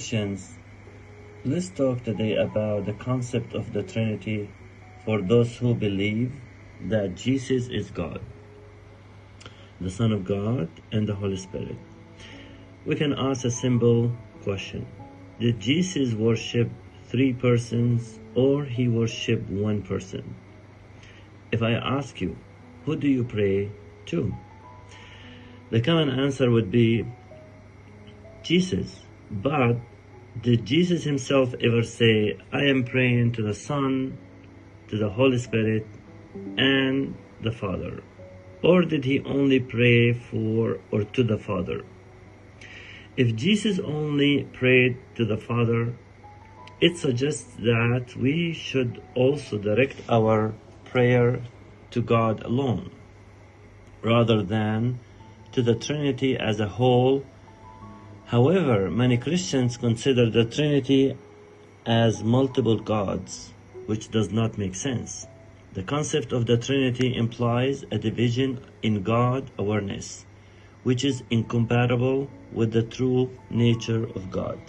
Christians, let's talk today about the concept of the Trinity for those who believe that Jesus is God, the Son of God, and the Holy Spirit. We can ask a simple question. Did Jesus worship three persons or he worshiped one person? If I ask you, who do you pray to? The common answer would be Jesus. But did Jesus himself ever say, I am praying to the Son, to the Holy Spirit, and the Father? Or did he only pray for or to the Father? If Jesus only prayed to the Father, it suggests that we should also direct our prayer to God alone, rather than to the Trinity as a whole. However, many Christians consider the Trinity as multiple gods, which does not make sense. The concept of the Trinity implies a division in God awareness, which is incompatible with the true nature of God.